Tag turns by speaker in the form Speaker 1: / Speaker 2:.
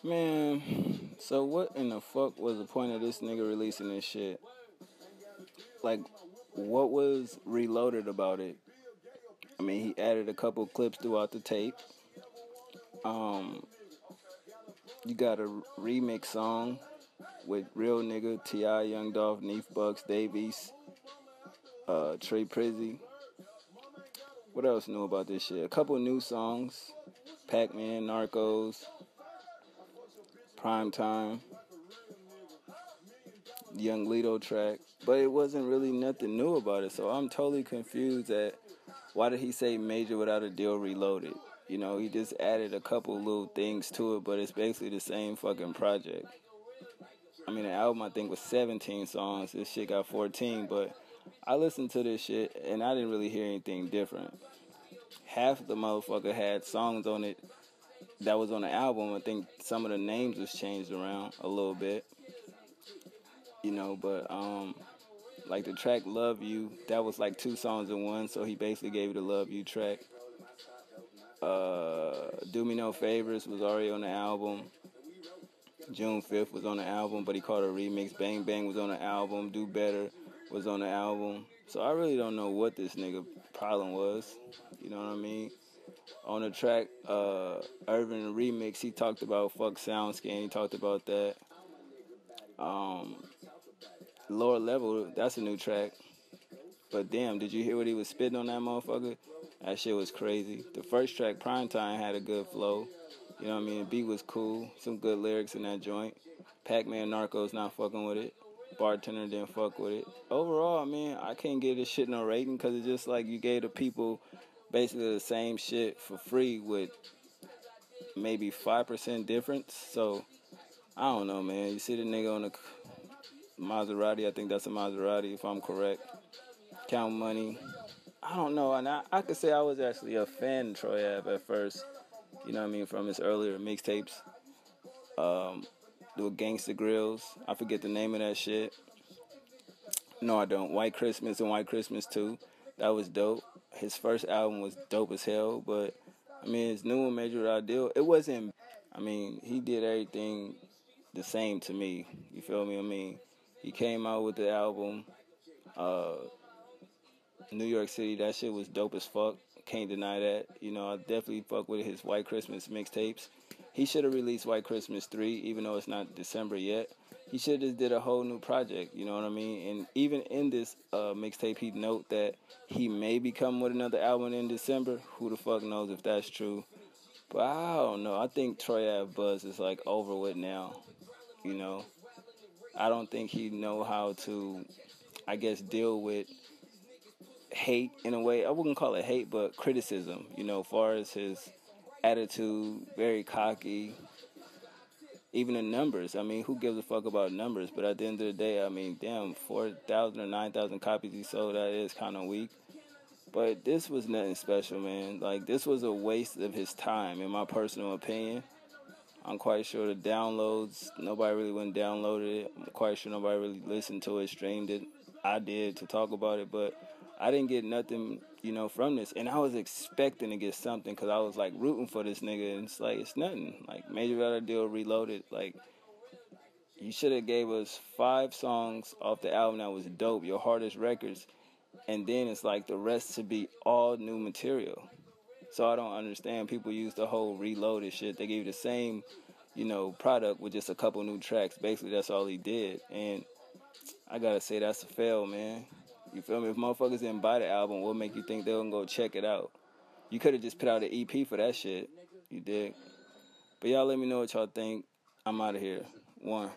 Speaker 1: Man, so what in the fuck was the point of this nigga releasing this shit? Like, what was reloaded about it? I mean, he added a couple clips throughout the tape. Um, you got a remix song with Real Nigga, T.I., Young Dolph, Neef Bucks, Davies, Trey Prizzy. What else new about this shit? A couple new songs. Pac-Man, Narcos, Prime Time, Young Lido track. But it wasn't really nothing new about it. So I'm totally confused at why did he say Major without a deal reloaded? You know, he just added a couple little things to it, but it's basically the same fucking project. I mean, the album I think was 17 songs. This shit got 14, but I listened to this shit and I didn't really hear anything different. Half of the motherfucker had songs on it that was on the album. I think some of the names was changed around a little bit, you know, but like the track Love You, that was like two songs in one, so he basically gave it a Love You track. Do Me No Favors was already on the album. June 5th was on the album, but he called it a remix. Bang Bang was on the album. Do Better was on the album. So I really don't know what this nigga problem was. You know what I mean? On the track, Urban Remix, he talked about Fuck SoundScan. He talked about that. Lower Level, that's a new track. But damn, did you hear what he was spitting on that motherfucker? That shit was crazy. The first track, Primetime, had a good flow. You know what I mean? The beat was cool. Some good lyrics in that joint. Pac-Man Narcos not fucking with it. Bartender didn't fuck with it. Overall, I mean, I can't give this shit no rating because it's just like you gave the people basically the same shit for free with maybe 5% difference. So, I don't know, man. You see the nigga on the Maserati. I think that's a Maserati if I'm correct. Count Money. I don't know. And I could say I was actually a fan of Troy Ave at first. You know what I mean? From his earlier mixtapes. The Gangsta Grills. I forget the name of that shit. No, I don't. White Christmas and White Christmas 2. That was dope. His first album was dope as hell. But, I mean, his new one, Major Ideal, it wasn't. I mean, he did everything the same to me. You feel me? I mean, he came out with the album. New York City, that shit was dope as fuck. Can't deny that. You know, I definitely fuck with his White Christmas mixtapes. He should have released White Christmas 3, even though it's not December yet. He should have just did a whole new project, you know what I mean? And even in this mixtape, he'd note that he may be coming with another album in December. Who the fuck knows if that's true? But I don't know. I think Troy Ave Buzz is like over with now, you know? I don't think he know how to, I guess, deal with hate in a way. I wouldn't call it hate, but criticism, you know, as far as his attitude, very cocky. Even the numbers. I mean, who gives a fuck about numbers? But at the end of the day, I mean, damn, 4,000 or 9,000 copies he sold, that is kind of weak. But this was nothing special, man. Like, this was a waste of his time, in my personal opinion. I'm quite sure the downloads, nobody really went and downloaded it. I'm quite sure nobody really listened to it, streamed it. I did to talk about it, but I didn't get nothing, you know, from this. And I was expecting to get something because I was, like, rooting for this nigga. And it's like, it's nothing. Like, Major Valor Deal Reloaded. Like, you should have gave us 5 songs off the album that was dope, your hardest records. And then it's like the rest should be all new material. So I don't understand. People use the whole reloaded shit. They gave you the same, you know, product with just a couple new tracks. Basically, that's all he did. And I gotta say, that's a fail, man. You feel me? If motherfuckers didn't buy the album, what make you think they'll go check it out? You could have just put out an EP for that shit. You dig? But y'all let me know what y'all think. I'm out of here. 1.